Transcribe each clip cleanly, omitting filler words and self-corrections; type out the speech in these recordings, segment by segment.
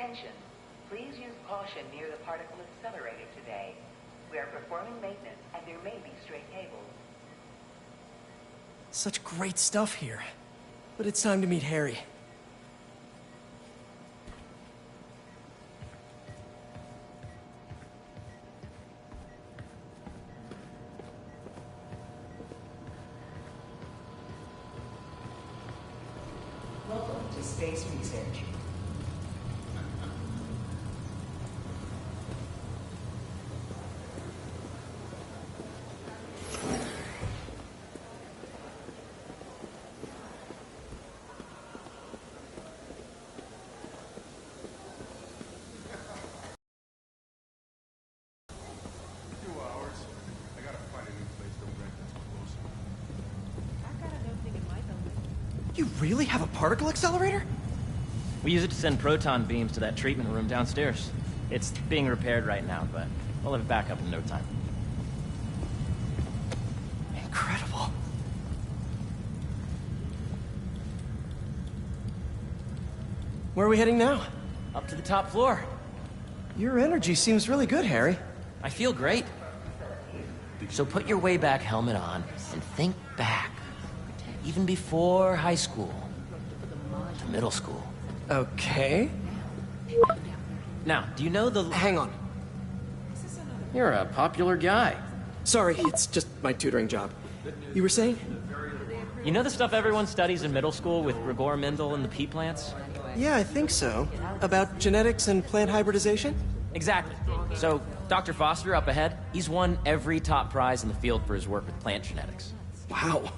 Attention. Please use caution near the particle accelerator today. We are performing maintenance and there may be stray cables. Such great stuff here. But it's time to meet Harry. Welcome to Space Research. You really have a particle accelerator? We use it to send proton beams to that treatment room downstairs. It's being repaired right now, but we'll have it back up in no time. Incredible. Where are we heading now? Up to the top floor. Your energy seems really good, Harry. I feel great. So put your way-back helmet on and think back. Even before high school. To middle school. Okay. Now, do you know the... Hang on. You're a popular guy. Sorry, it's just my tutoring job. You were saying? You know the stuff everyone studies in middle school with Gregor Mendel and the pea plants? Yeah, I think so. About genetics and plant hybridization? Exactly. So, Dr. Foster up ahead, he's won every top prize in the field for his work with plant genetics. Wow.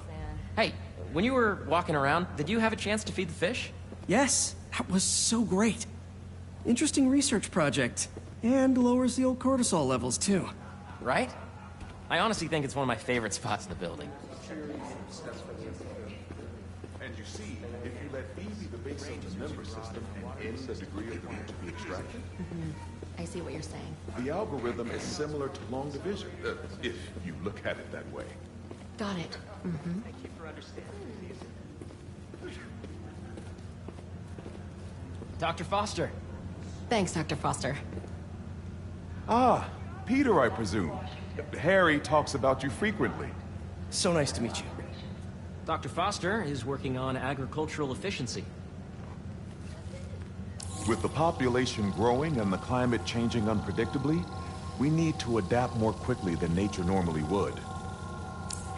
Hey, when you were walking around, did you have a chance to feed the fish? Yes, that was so great. Interesting research project. And lowers the old cortisol levels, too. Right? I honestly think it's one of my favorite spots in the building. And you see, if you let B be the base of the member system and N the degree of which to be extracted, I see what you're saying. the algorithm is similar to long division, if you look at it that way. Got it. Dr. Foster. Thanks, Dr. Foster. Ah, Peter, I presume. Harry talks about you frequently. So nice to meet you. Dr. Foster is working on agricultural efficiency. With the population growing and the climate changing unpredictably, we need to adapt more quickly than nature normally would.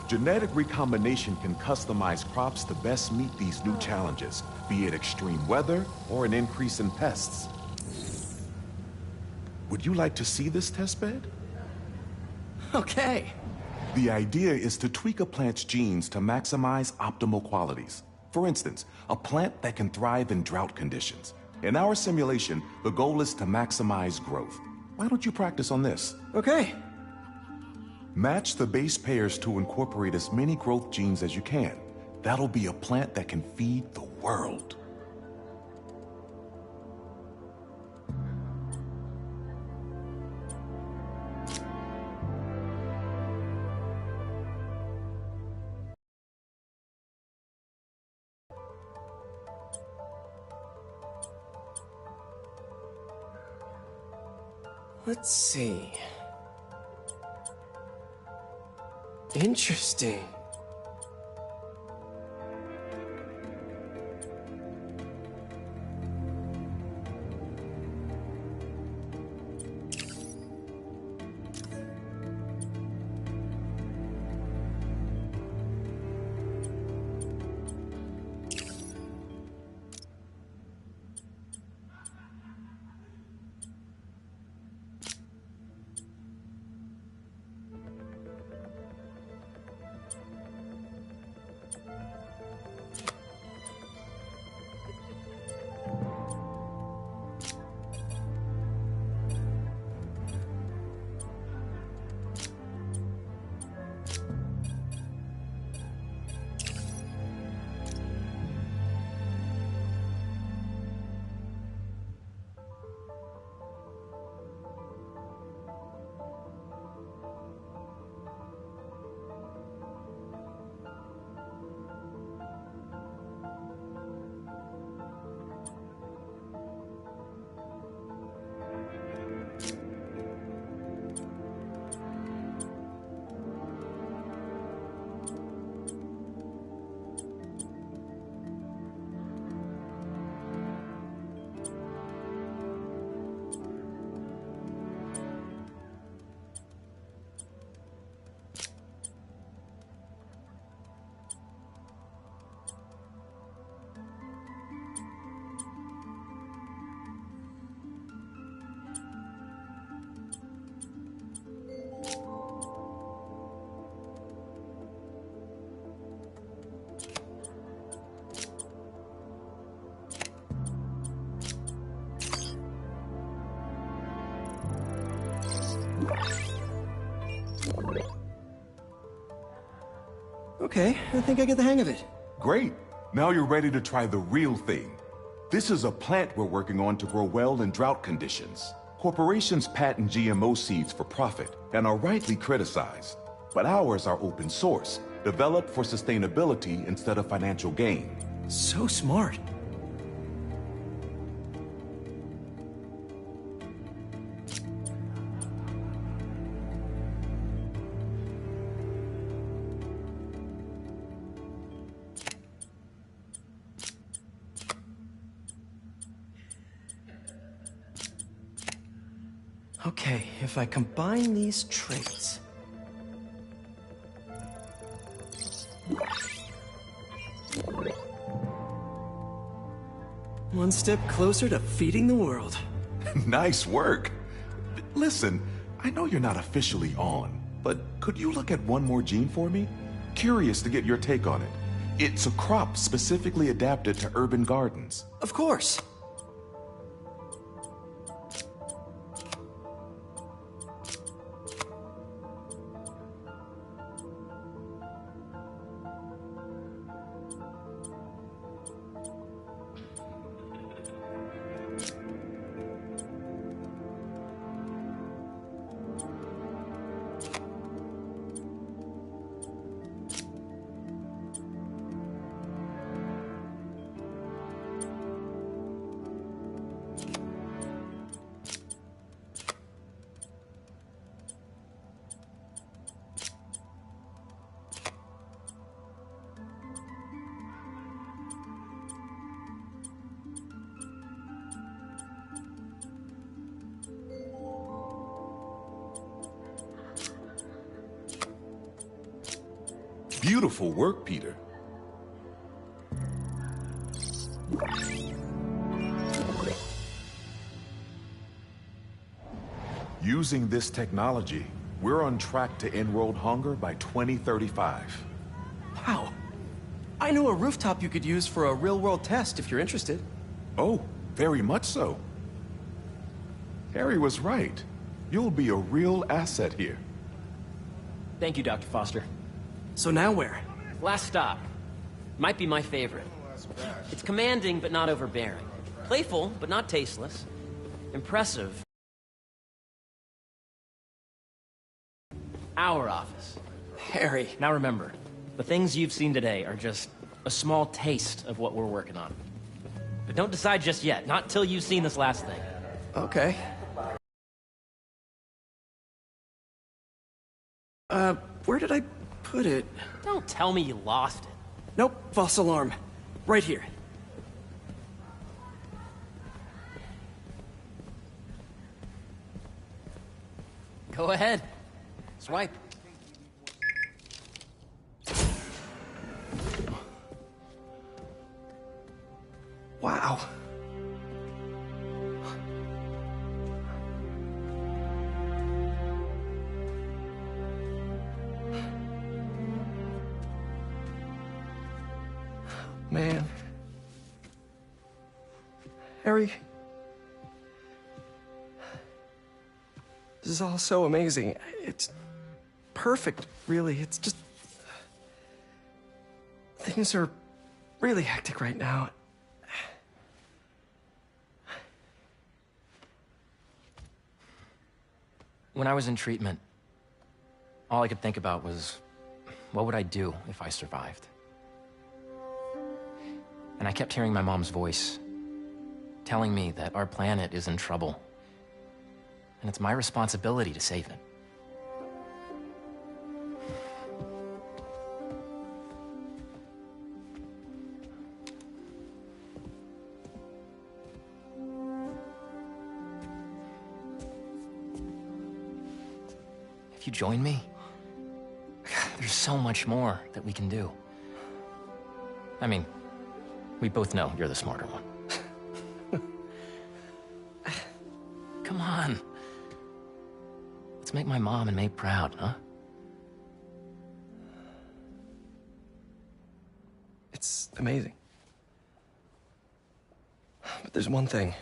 Genetic recombination can customize crops to best meet these new challenges, be it extreme weather or an increase in pests. Would you like to see this testbed? Okay. The idea is to tweak a plant's genes to maximize optimal qualities. For instance, a plant that can thrive in drought conditions. In our simulation, the goal is to maximize growth. Why don't you practice on this? Okay. Match the base pairs to incorporate as many growth genes as you can. That'll be a plant that can feed the world. Let's see. Interesting. Okay, I think I get the hang of it. Great. Now you're ready to try the real thing. This is a plant we're working on to grow well in drought conditions. Corporations patent GMO seeds for profit and are rightly criticized. But ours are open source, developed for sustainability instead of financial gain. So smart. Okay, if I combine these traits... One step closer to feeding the world. Nice work. Listen, I know you're not officially on, but could you look at one more gene for me? Curious to get your take on it. It's a crop specifically adapted to urban gardens. Of course. Beautiful work, Peter. Using this technology, we're on track to end world hunger by 2035. Wow. I know a rooftop you could use for a real-world test if you're interested. Oh, very much so. Harry was right. You'll be a real asset here. Thank you, Dr. Foster. So now where? Last stop. Might be my favorite. It's commanding, but not overbearing. Playful, but not tasteless. Impressive. Our office. Harry. Now remember, the things you've seen today are just a small taste of what we're working on. But don't decide just yet, not till you've seen this last thing. Okay. Where did I put it? Don't tell me you lost it. Nope, false alarm. Right here. Go ahead. Swipe. Wow. Man. Harry. This is all so amazing. It's perfect, really. It's just... Things are really hectic right now. When I was in treatment, all I could think about was, what would I do if I survived? And I kept hearing my mom's voice, telling me that our planet is in trouble, and it's my responsibility to save it. If you join me, there's so much more that we can do. I mean, we both know you're the smarter one. Come on. Let's make my mom and May proud, huh? It's amazing. But there's one thing.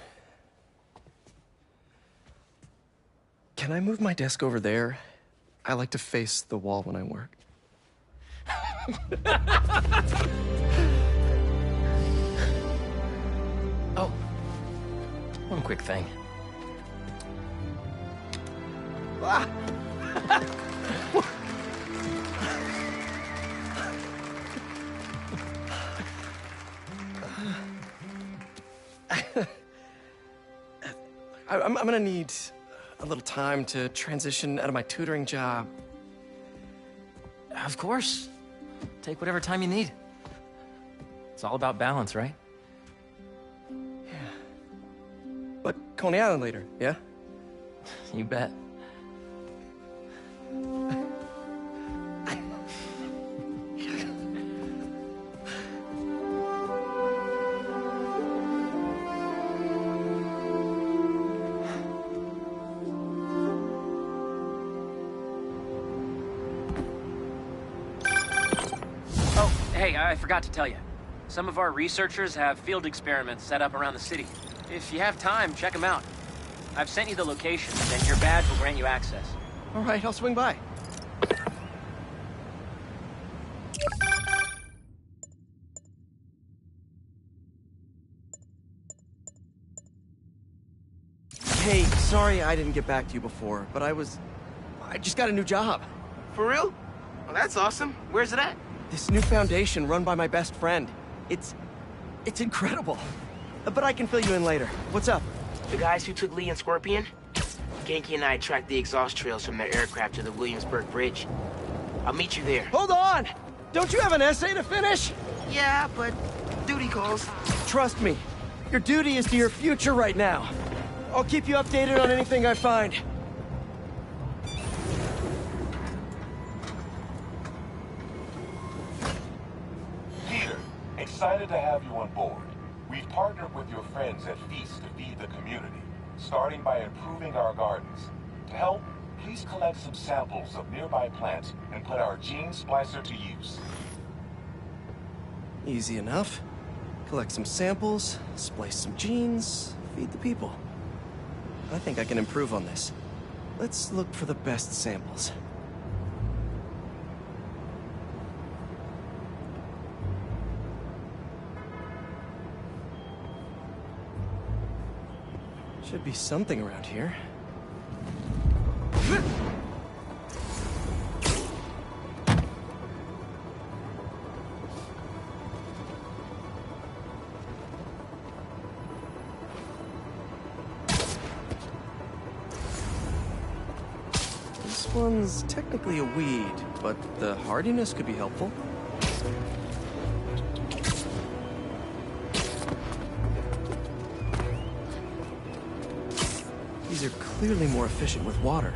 Can I move my desk over there? I like to face the wall when I work. Oh, one quick thing. Ah. I'm gonna need a little time to transition out of my tutoring job. Of course. Take whatever time you need. It's all about balance, right? But Coney Island later, yeah? You bet. Oh, hey, I forgot to tell you. Some of our researchers have field experiments set up around the city. If you have time, check them out. I've sent you the locations, and your badge will grant you access. All right, I'll swing by. Hey, sorry I didn't get back to you before, but I just got a new job. For real? Well, that's awesome. Where's it at? This new foundation run by my best friend. It's incredible. But I can fill you in later. What's up? The guys who took Lee and Scorpion? Ganke and I tracked the exhaust trails from their aircraft to the Williamsburg Bridge. I'll meet you there. Hold on! Don't you have an essay to finish? Yeah, but duty calls. Trust me, your duty is to your future right now. I'll keep you updated on anything I find. Peter, excited to have you on board. We've partnered with your friends at Feast to feed the community, starting by improving our gardens. To help, please collect some samples of nearby plants and put our gene splicer to use. Easy enough. Collect some samples, splice some genes, feed the people. I think I can improve on this. Let's look for the best samples. Should be something around here. This one's technically a weed, but the hardiness could be helpful. These are clearly more efficient with water.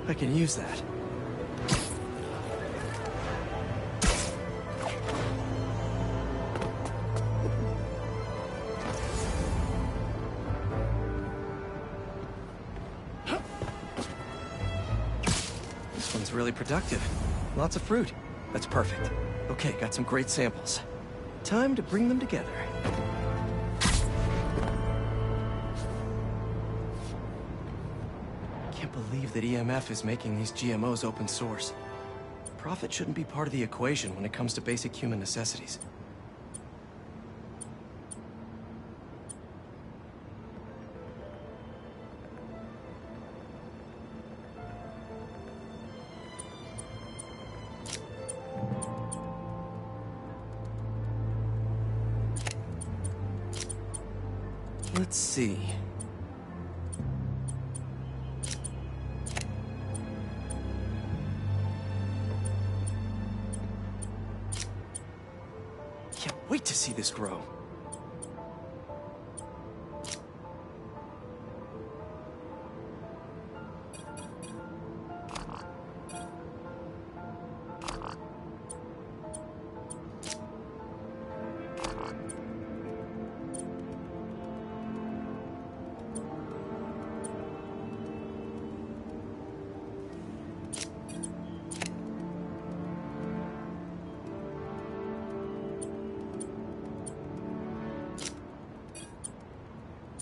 I can use that. This one's really productive. Lots of fruit. That's perfect. Okay, got some great samples. Time to bring them together. Can't believe that EMF is making these GMOs open source. Profit shouldn't be part of the equation when it comes to basic human necessities. Let's see. Can't wait to see this grow.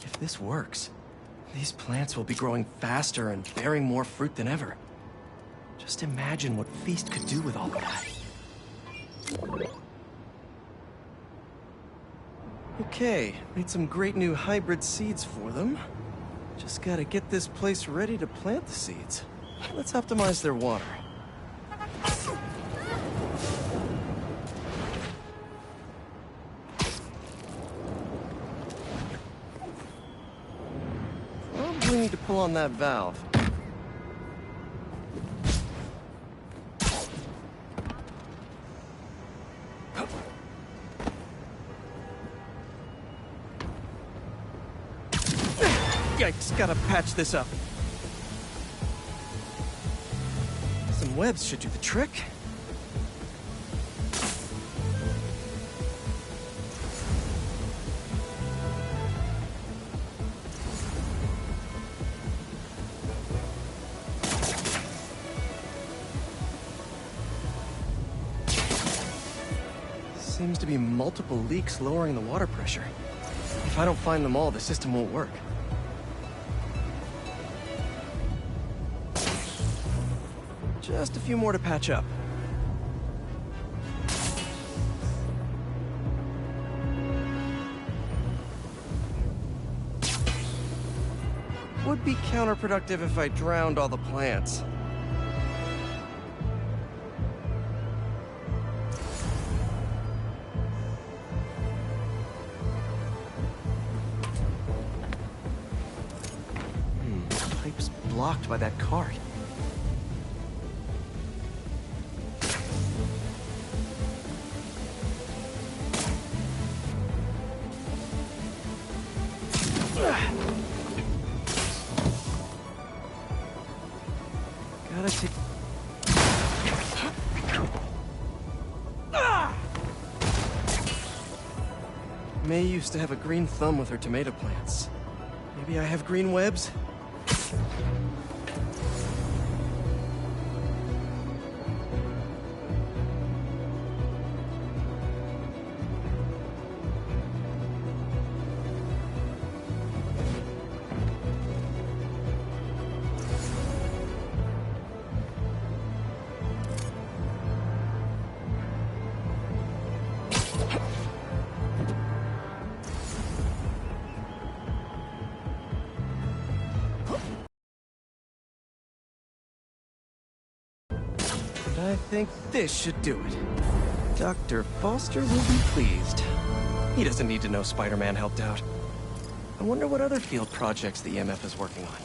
If this works, these plants will be growing faster and bearing more fruit than ever. Just imagine what Feast could do with all of that. Okay, made some great new hybrid seeds for them. Just gotta get this place ready to plant the seeds. Let's optimize their water. Probably need to pull on that valve. Yikes, gotta patch this up. Some webs should do the trick. Seems to be multiple leaks lowering the water pressure. If I don't find them all, the system won't work. Just a few more to patch up. Would be counterproductive if I drowned all the plants. Pipe's blocked by that cart. Gotta take... May used to have a green thumb with her tomato plants. Maybe I have green webs? I think this should do it. Dr. Foster will be pleased. He doesn't need to know Spider-Man helped out. I wonder what other field projects the EMF is working on.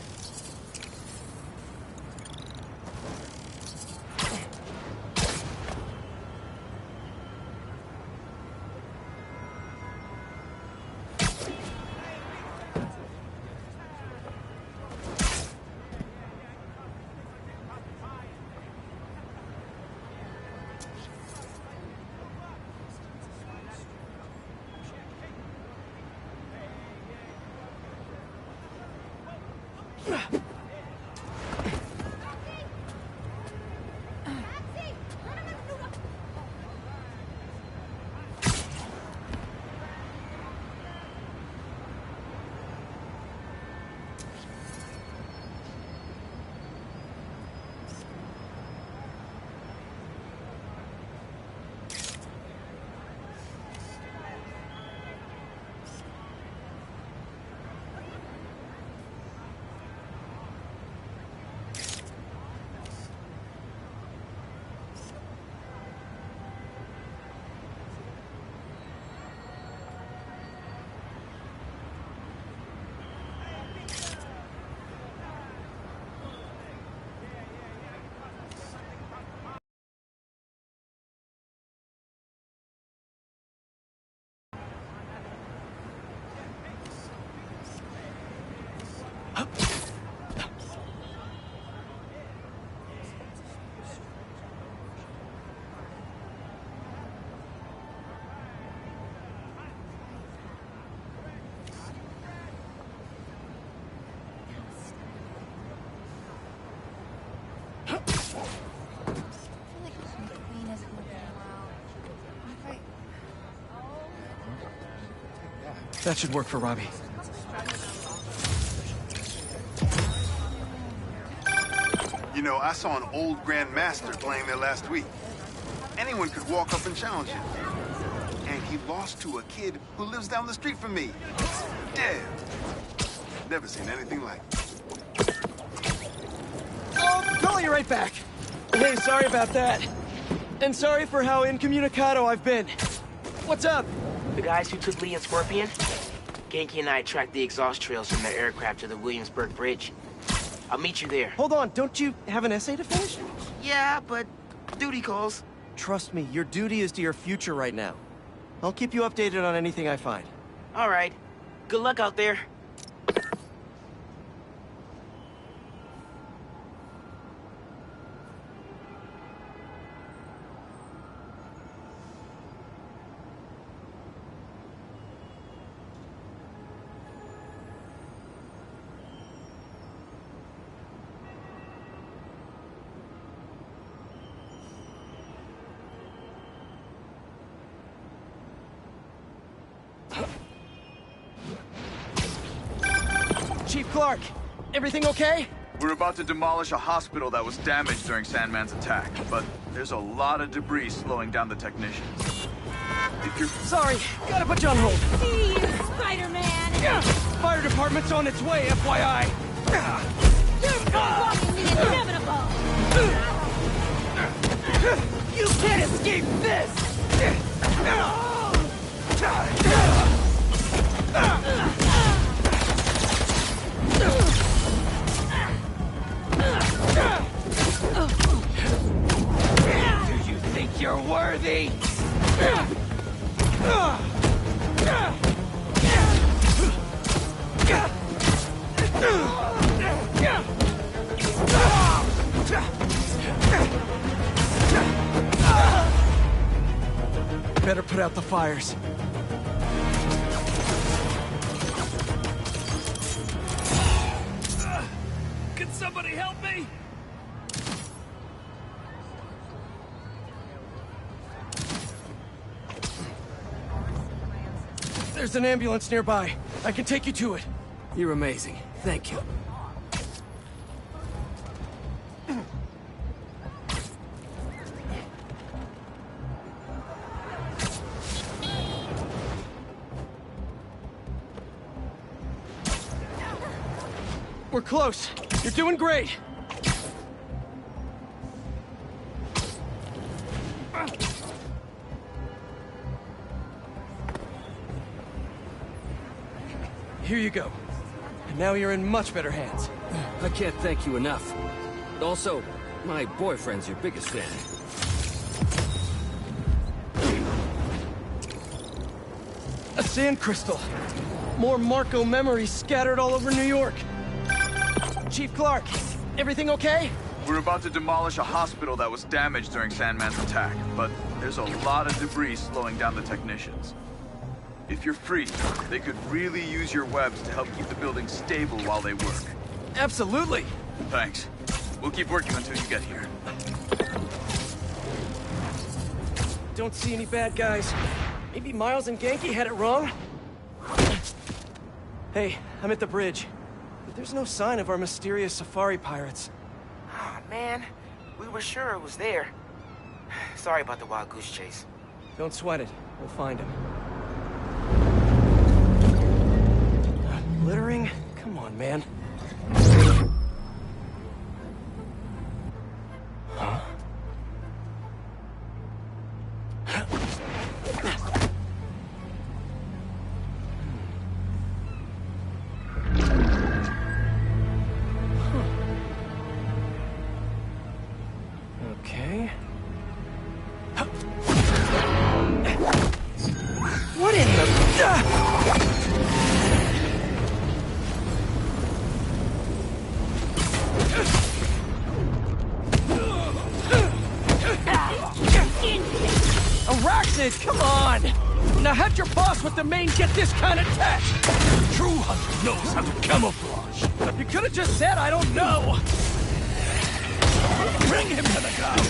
That should work for Robbie. You know, I saw an old Grand Master playing there last week. anyone could walk up and challenge him. And he lost to a kid who lives down the street from me. Damn. Never seen anything like it. Oh, calling you right back. Hey, sorry about that. And sorry for how incommunicado I've been. What's up? The guys who took Lee and Scorpion? Genki and I tracked the exhaust trails from their aircraft to the Williamsburg Bridge. I'll meet you there. Hold on, don't you have an essay to finish? Yeah, but duty calls. Trust me, your duty is to your future right now. I'll keep you updated on anything I find. All right. Good luck out there. Chief Clark, everything okay? We're about to demolish a hospital that was damaged during Sandman's attack, but there's a lot of debris slowing down the technicians. If you're... Sorry, gotta put you on hold. See you, Spider-Man! Fire department's on its way, FYI! You're walking the inevitable! You can't escape this! Do you think you're worthy? Better put out the fires. Can somebody help me? There's an ambulance nearby. I can take you to it. You're amazing. Thank you. We're close. You're doing great. Here you go. And now you're in much better hands. I can't thank you enough. Also, my boyfriend's your biggest fan. A sand crystal. More Marco memories scattered all over New York. Chief Clark, everything okay? We're about to demolish a hospital that was damaged during Sandman's attack, but there's a lot of debris slowing down the technicians. If you're free, they could really use your webs to help keep the building stable while they work. Absolutely. Thanks. We'll keep working until you get here. Don't see any bad guys. Maybe Miles and Genki had it wrong? Hey, I'm at the bridge. But there's no sign of our mysterious safari pirates. Oh, man. We were sure it was there. Sorry about the wild goose chase. Don't sweat it. We'll find him. Littering? Come on, man. Huh? Okay. What in the... Arachnid, come on! Now how'd your boss with the mane get this kind of tech? True hunter knows how to camouflage. You could have just said, I don't know. Bring him to the ground.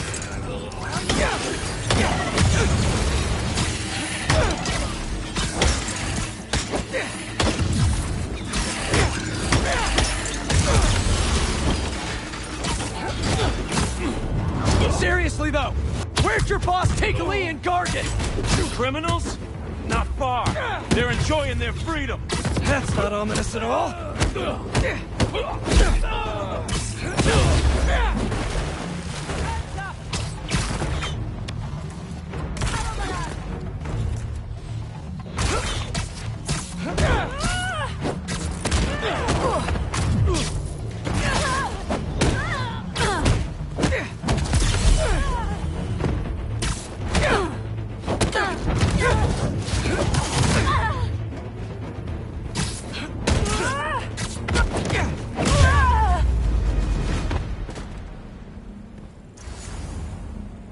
Seriously though, where'd your boss take take Lee and Gargan! Two criminals? Not far. They're enjoying their freedom. That's not ominous at all.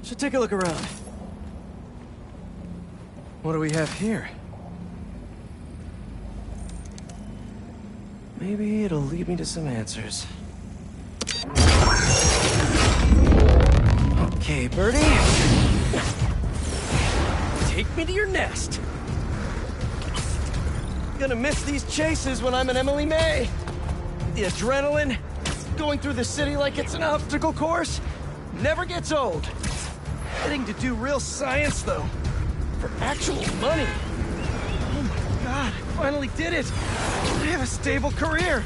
Should take a look around. What do we have here? Maybe it'll lead me to some answers. Okay, Birdie. Take me to your nest. Gonna miss these chases when I'm an Emily May. The adrenaline, going through the city like it's an obstacle course, never gets old. Getting to do real science, though. For actual money. Oh my god, I finally did it. I have a stable career.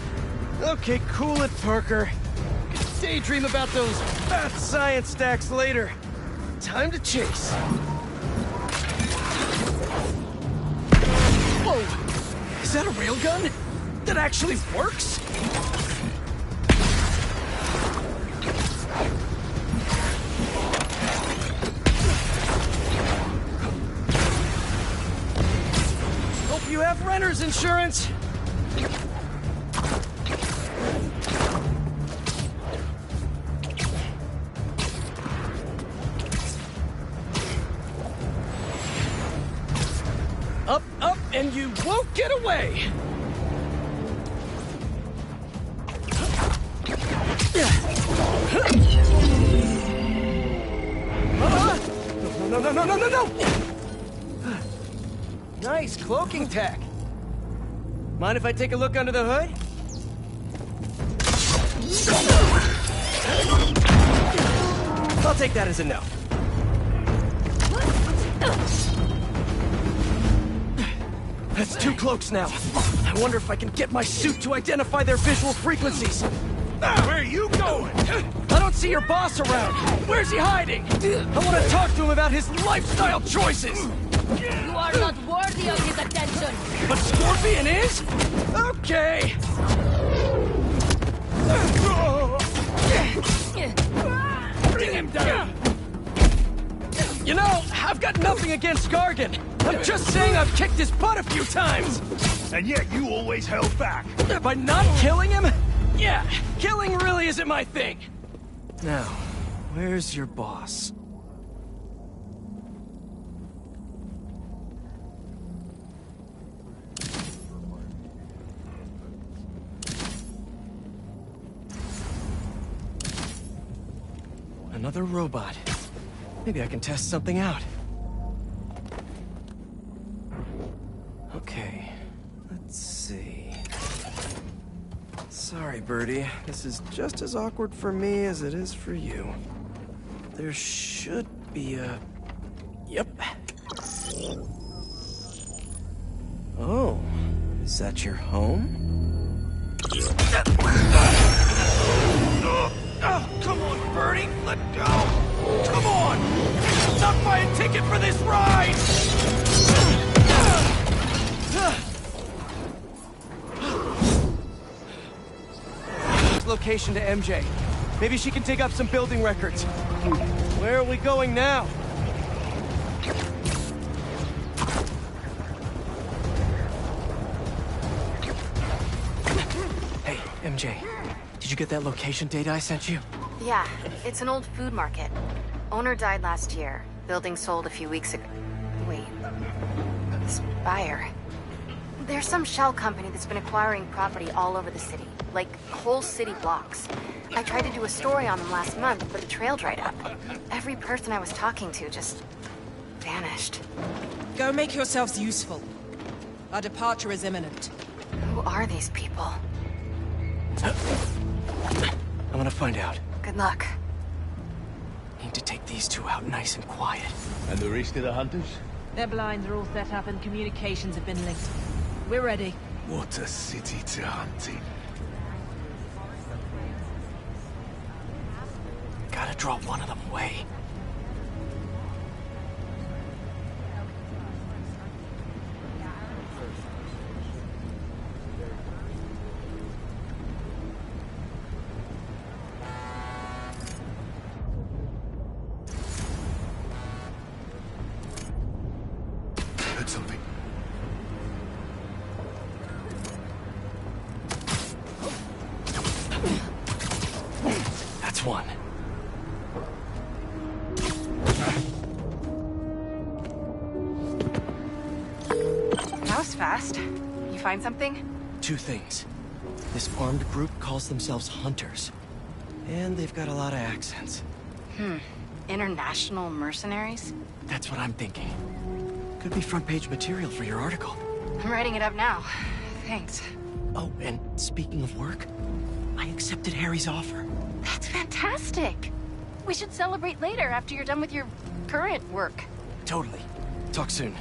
Okay, cool it, Parker. I can daydream about those fat science stacks later. Time to chase. Whoa! Is that a railgun? That actually works? You have renter's insurance! Up, up, and you won't get away! No! Nice cloaking tech. Mind if I take a look under the hood? I'll take that as a no. That's two cloaks now. I wonder if I can get my suit to identify their visual frequencies. Where are you going? I don't see your boss around. Where's he hiding? I want to talk to him about his lifestyle choices. You are not worthy of his attention. But Scorpion is? Okay. Bring him down. You know, I've got nothing against Gargan. I'm just saying I've kicked his butt a few times. And yet you always held back. By not killing him? Yeah, killing really isn't my thing. Now, where's your boss? Another robot. Maybe I can test something out. Okay, let's see. Sorry, Birdie. This is just as awkward for me as it is for you. There should be a... Yep. Oh, is that your home? Oh, come on, Birdie, let go! Come on! Not buy a ticket for this ride! Location to MJ. Maybe she can dig up some building records. Where are we going now? Hey, MJ. Did you get that location data I sent you? Yeah, it's an old food market. Owner died last year. Building sold a few weeks ago. Wait. Spire. There's some shell company that's been acquiring property all over the city. Like, whole city blocks. I tried to do a story on them last month, but the trail dried up. Every person I was talking to just... vanished. Go make yourselves useful. Our departure is imminent. Who are these people? I'm gonna find out. Good luck. need to take these two out nice and quiet. And the rest of the hunters? Their blinds are all set up and communications have been linked. We're ready. What a city to hunt in. Gotta draw one of them away. Heard something. That's one. That was fast. You find something? Two things. This armed group calls themselves Hunters. And they've got a lot of accents. International mercenaries? That's what I'm thinking. Could be front page material for your article. I'm writing it up now. Thanks. Oh, and speaking of work, I accepted Harry's offer. That's fantastic. We should celebrate later after you're done with your current work. Totally. Talk soon.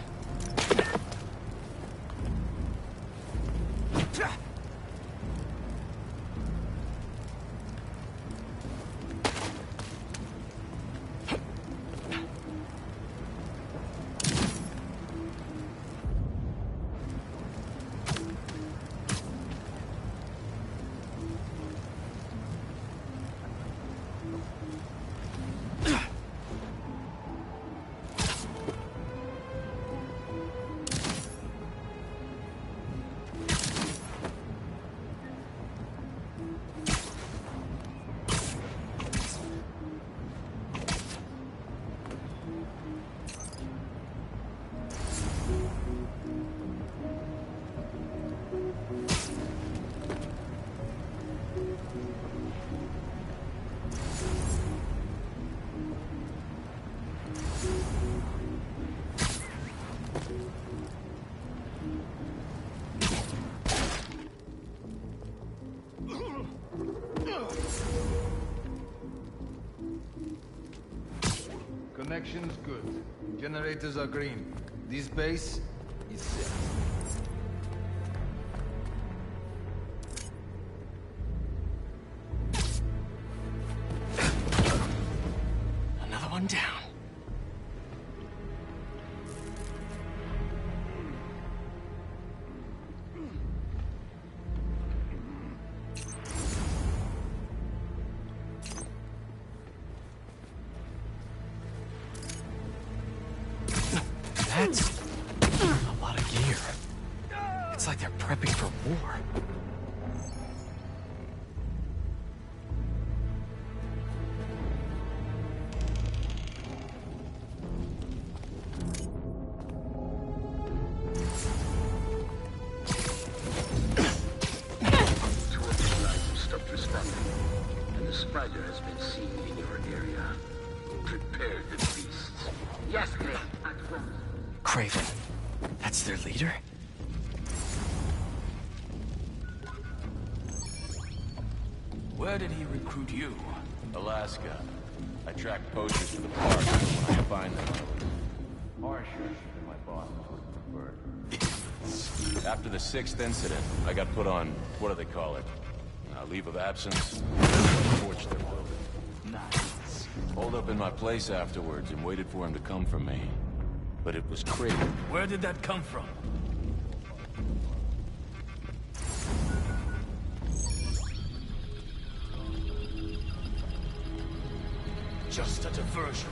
Connection's good. Generators are green. This base is set. Another one down. That's a lot of gear. It's like they're prepping for war. Stopped responding, and the spider has been seen in your area. Prepare the beasts. Yes, Craven, at once. Craven. That's their leader? Where did he recruit you? Alaska. I track poachers to the park when I find them. Harsher than my boss preferred. After the 6th incident, I got put on, what do they call it? Leave of absence. Torched their building. Nice. Holed up in my place afterwards and waited for him to come for me. But it was Craven. Where did that come from? Just a diversion.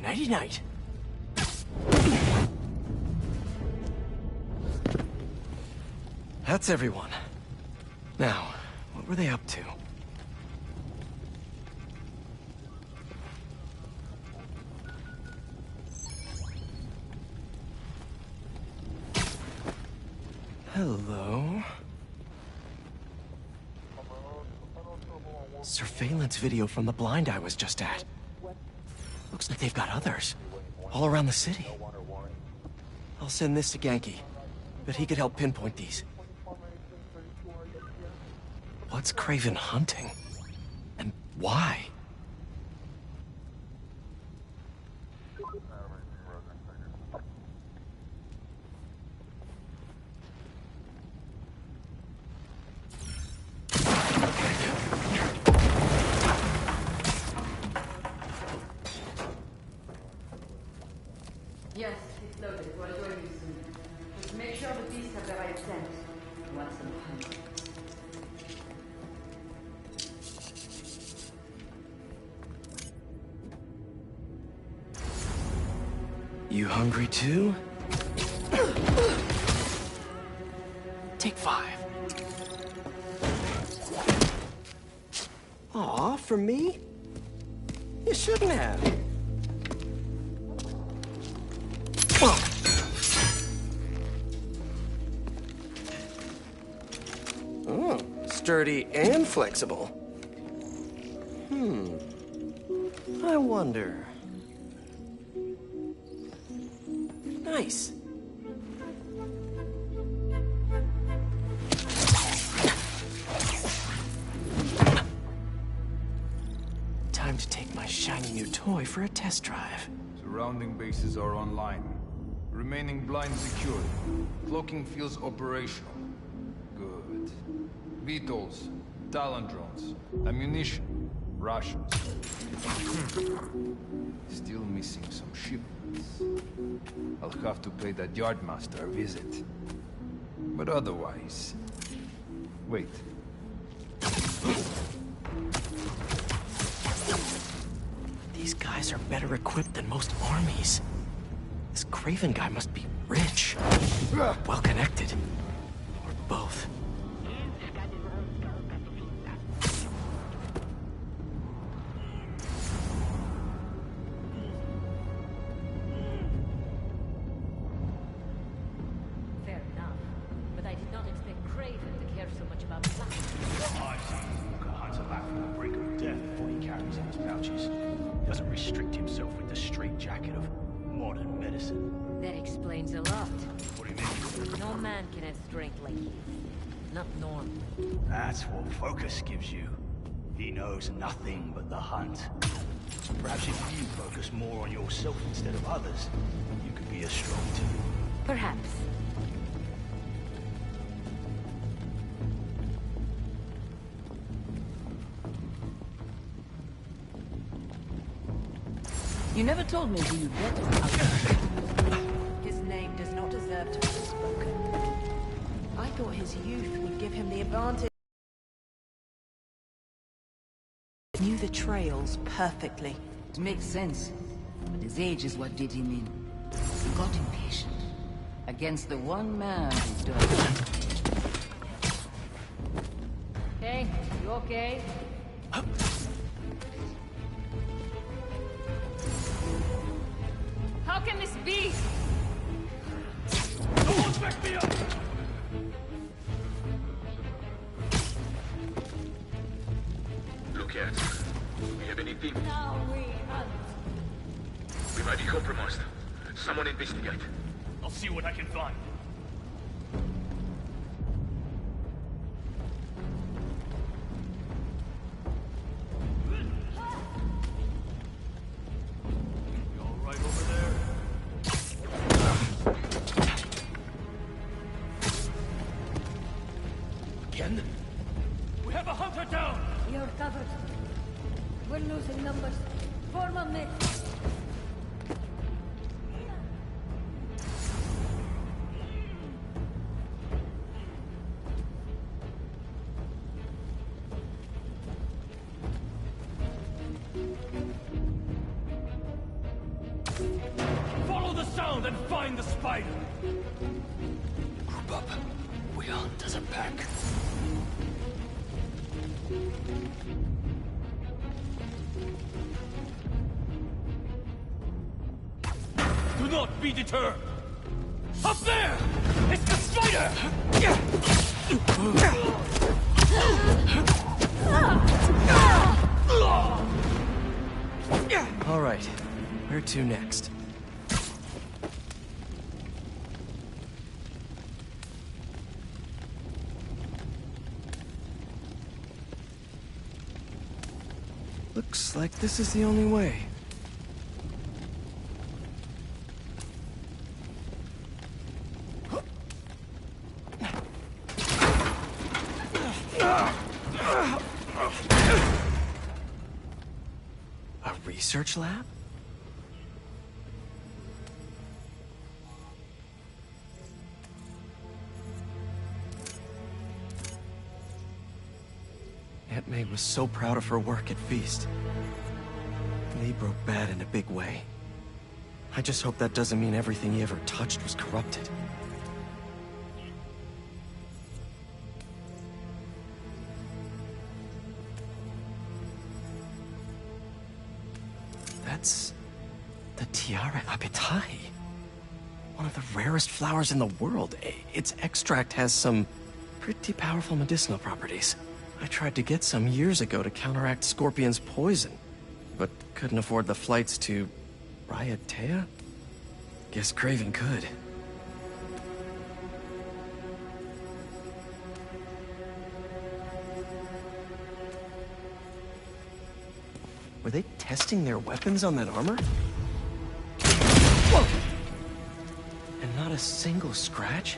Nighty-night. That's everyone. Now, what were they up to? Hello? Surveillance video from the blind I was just at. Looks like they've got others. All around the city. I'll send this to Genki. But he could help pinpoint these. What's Kraven hunting? And why? Yes, it's loaded. We'll join you soon. Just make sure the beasts have the right scent. You want some hunt. You hungry too? Take 5. Aw, for me? You shouldn't have. Oh, sturdy and flexible. I wonder. Nice. Time to take my shiny new toy for a test drive. Surrounding bases are online. Remaining blind secured. Cloaking feels operational. Good. VTOLs, Talon drones, ammunition, rations. Still missing some shipments. I'll have to pay that Yardmaster a visit. But otherwise... Wait. These guys are better equipped than most armies. This Kraven guy must be rich. Well connected. Or both. Fair enough. But I did not expect Kraven to care so much about plastic. I've seen Walker hunt a lad from the brink of death before he carries in his pouches. He doesn't restrict himself with the straitjacket of modern medicine. That explains a lot. What do you mean? No man can have strength like his. Not normal. That's what Focus gives you. He knows nothing but the hunt. Perhaps if you focus more on yourself instead of others, you could be as strong too. Perhaps. You never told me who you met. His name does not deserve to be spoken. I thought his youth would give him the advantage. He knew the trails perfectly. It makes sense. But his age is what did him in. He got impatient. Against the one man who does. Hey, you okay? How can this be? Someone's back me up! Look here. We have anything? Now we hunt. We might be compromised. Someone investigate. I'll see what I can find. You all right over there? Again? We have a hunter down! You're covered. We're losing numbers. Form a mix. Follow the sound and find the spider! Group up. We hunt as a pack. Do not be deterred! Up there! It's the spider! All right. Where to next? Looks like this is the only way. A research lab? Aunt May was so proud of her work at Feast. Lee broke bad in a big way. I just hope that doesn't mean everything he ever touched was corrupted. That's the Tiara Apitai. One of the rarest flowers in the world. Its extract has some pretty powerful medicinal properties. I tried to get some years ago to counteract Scorpion's poison, but couldn't afford the flights to Raiatea? Guess Kraven could. Were they testing their weapons on that armor? Whoa! And not a single scratch?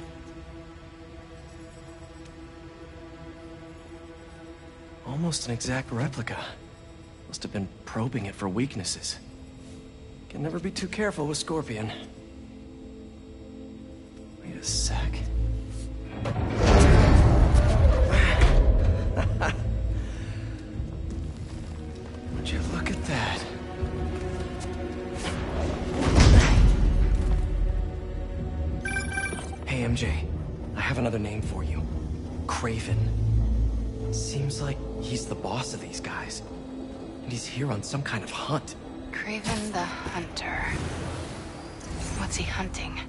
Almost an exact replica. Must have been probing it for weaknesses. Can never be too careful with Scorpion. Wait a sec. Would you look at that? Hey, MJ. I have another name for you. Kraven. Seems like he's the boss of these guys. And he's here on some kind of hunt. Kraven the Hunter. What's he hunting?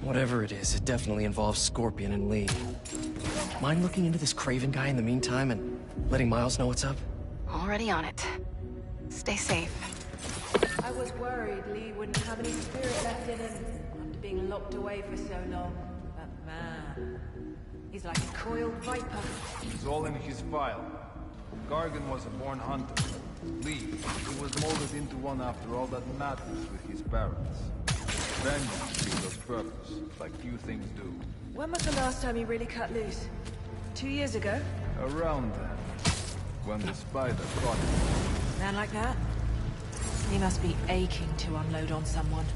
Whatever it is, it definitely involves Scorpion and Lee. Mind looking into this Kraven guy in the meantime and letting Miles know what's up? Already on it. Stay safe. I was worried Lee wouldn't have any spirit left in him after being locked away for so long. But man, he's like a coiled viper. It's all in his file. Gargan was a born hunter. Lee, he was molded into one after all that madness with his parents. Vengeance gives us purpose, like few things do. When was the last time you really cut loose? 2 years ago? Around then, when the spider caught him. Man like that? He must be aching to unload on someone.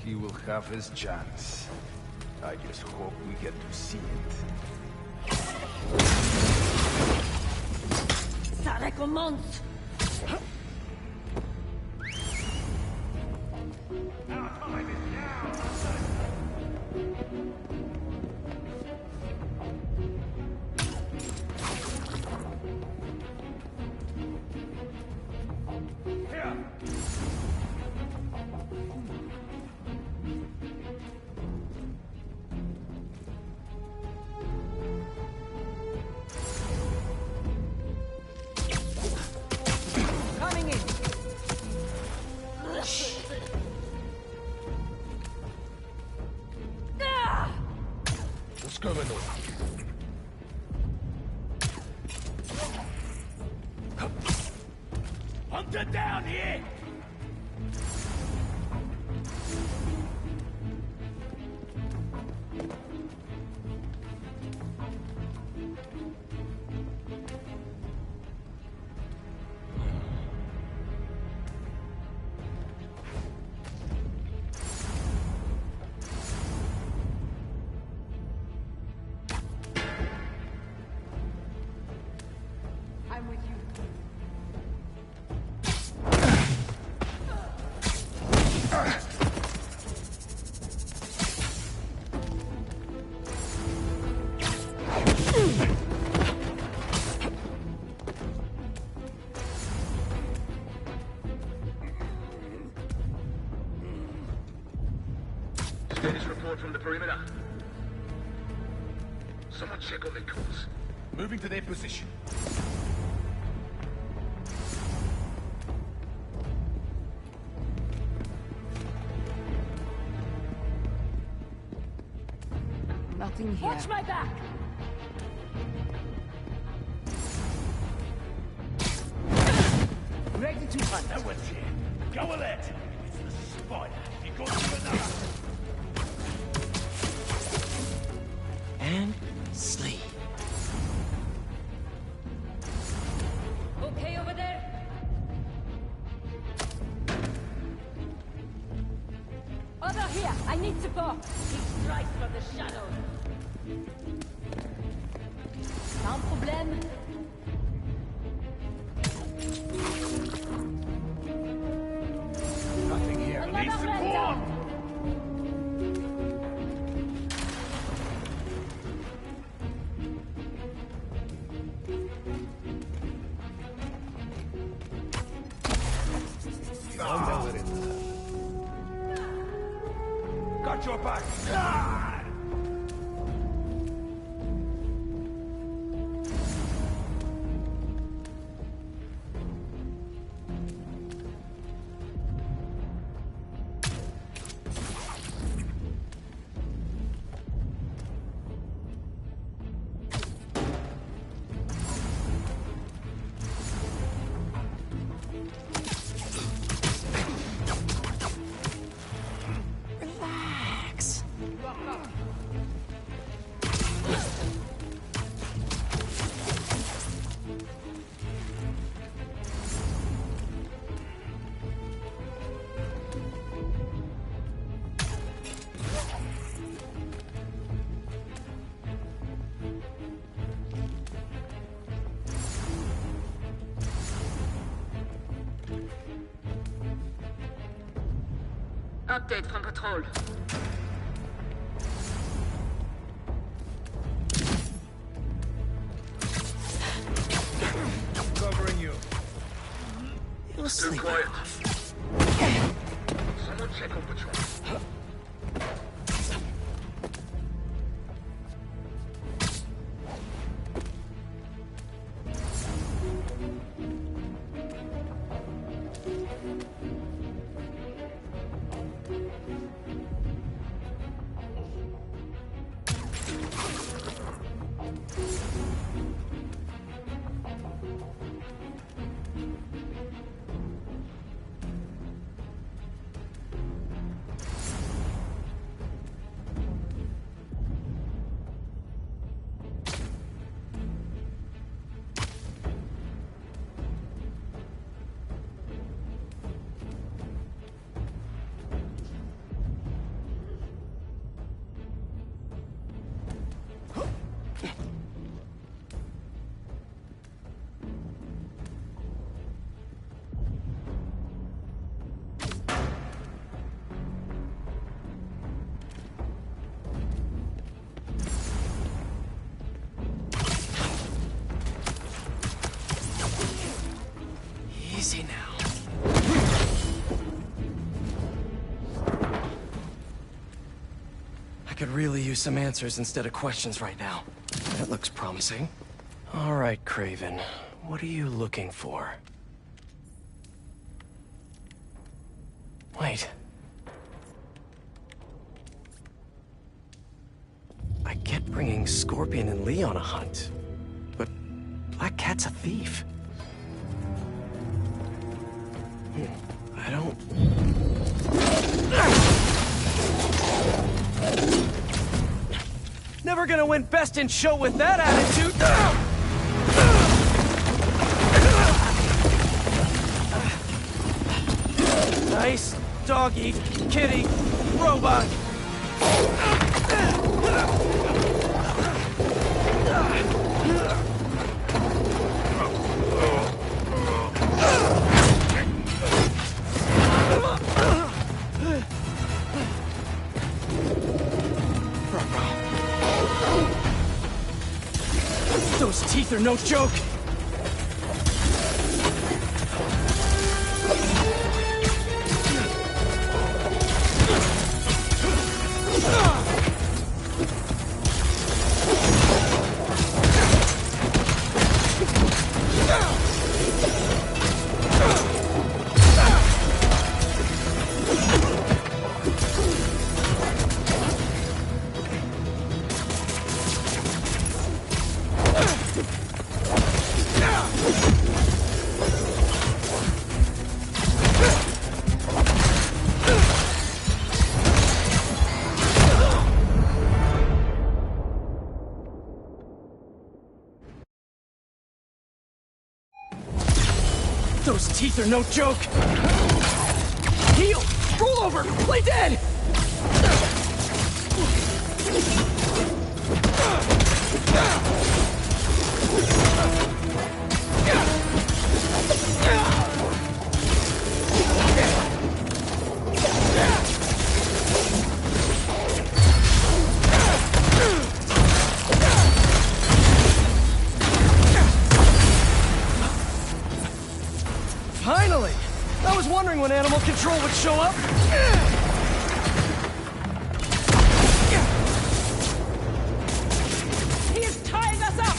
He will have his chance. I just hope we get to see it. Ça recommence! Coming in! What's going on? Hunter down here! I'm with you. Status report from the perimeter. Someone check on the course. Moving to their position. Nothing here. Watch my back! Ready to hunt. That one's here. Go ahead. It's the spider. You got to another. And sleep. Okay over there? Over here! I need support! He strikes from the shadows! Pas un problème? Nothing here. I need support! Got your back! Relax. Update from patrol. Covering you. You'll sleep. Quiet. Someone check on patrol. Easy now. I could really use some answers instead of questions right now. That looks promising. All right, Craven. What are you looking for? Wait. I get bringing Scorpion and Lee on a hunt, but Black Cat's a thief. I don't... Never gonna win Best in Show with that attitude! Nice doggy, kitty, robot! Those teeth are no joke! Those teeth are no joke! Heal! Roll over! Play dead! Finally! I was wondering when Animal Control would show up. He is tying us up!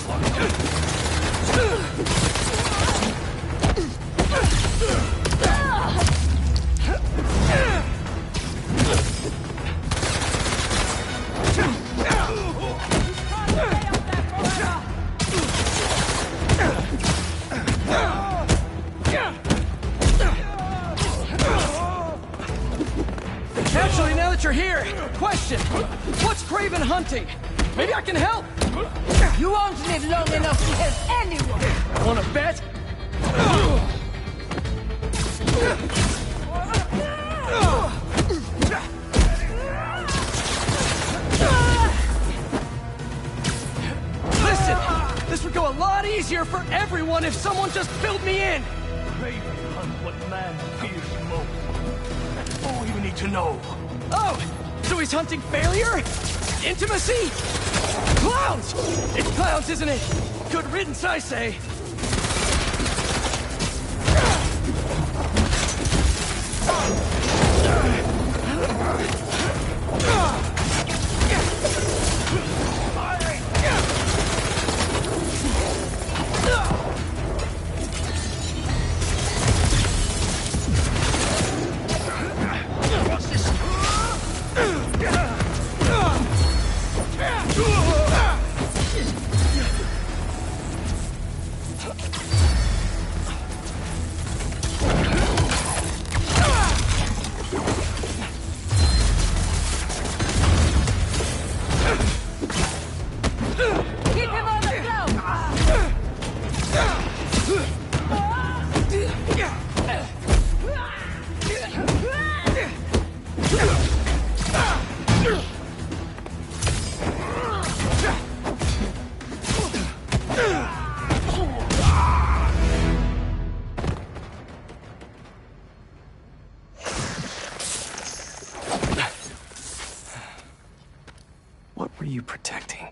Actually, now that you're here, question. What's Craven hunting? Maybe I can help. You won't live long enough to help anyone! Wanna bet? Listen, this would go a lot easier for everyone if someone just filled me in. Craven hunt what man fears most. That's all you need to know. Oh, so he's hunting failure? Intimacy? Clowns! It's clowns, isn't it? Good riddance, I say. Keep him on the floor! What were you protecting?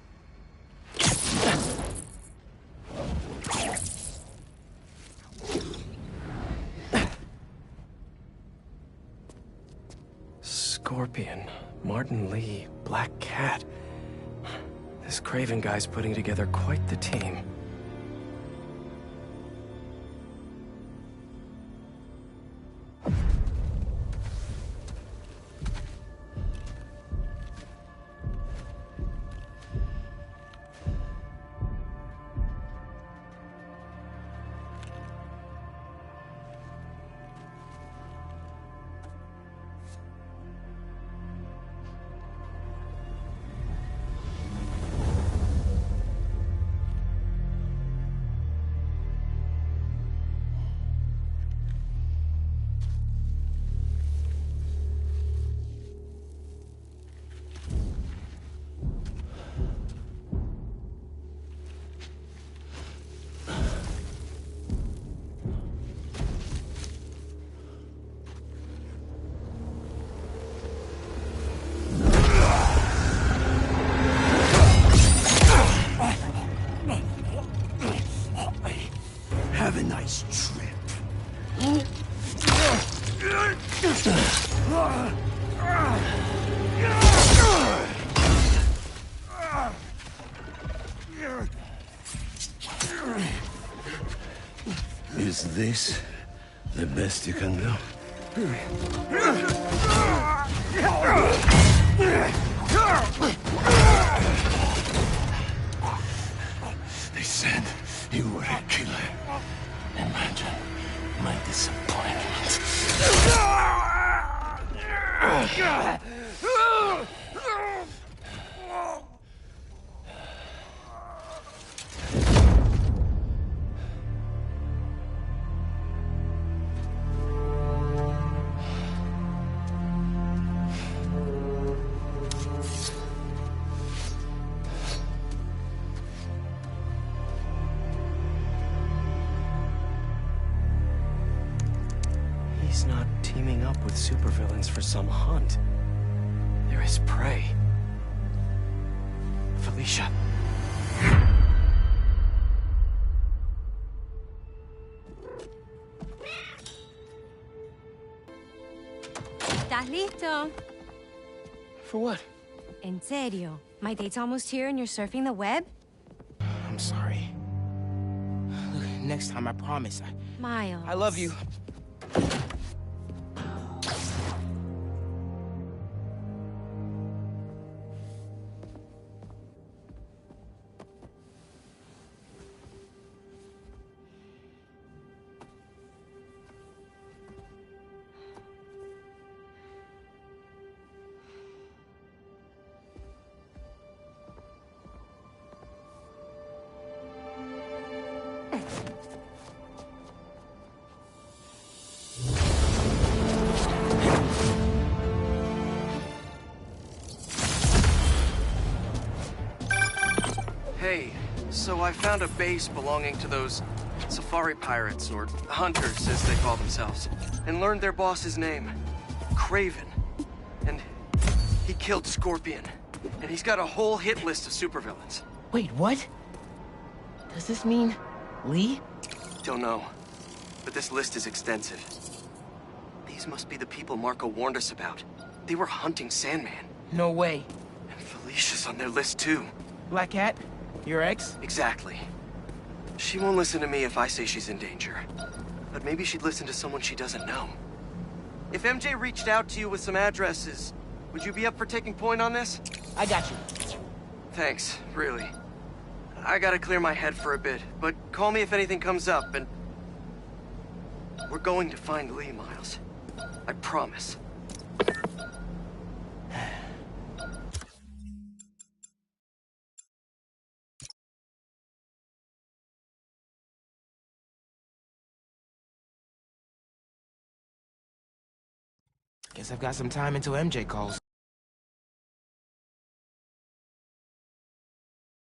Scorpion, Martin Lee, Black Cat. This Craven guy's putting together quite the team. Have a nice trip. Is this the best you can do? They said you were a killer. Imagine my disappointment. He's not teaming up with supervillains for some hunt. They're his prey. Felicia. ¿Estás listo? For what? En serio? My date's almost here and you're surfing the web? I'm sorry. Look, next time, I promise. Miles. I love you. Hey, so I found a base belonging to those safari pirates, or hunters as they call themselves, and learned their boss's name, Kraven. And he killed Scorpion, and he's got a whole hit list of supervillains. Wait, what? Does this mean Lee? Don't know, but this list is extensive. These must be the people Marco warned us about. They were hunting Sandman. No way. And Felicia's on their list too. Black Cat? Your ex? Exactly. She won't listen to me if I say she's in danger. But maybe she'd listen to someone she doesn't know. If MJ reached out to you with some addresses, would you be up for taking point on this? I got you. Thanks, really. I gotta clear my head for a bit, but call me if anything comes up, and... We're going to find Lee, Miles. I promise. Guess I've got some time until MJ calls.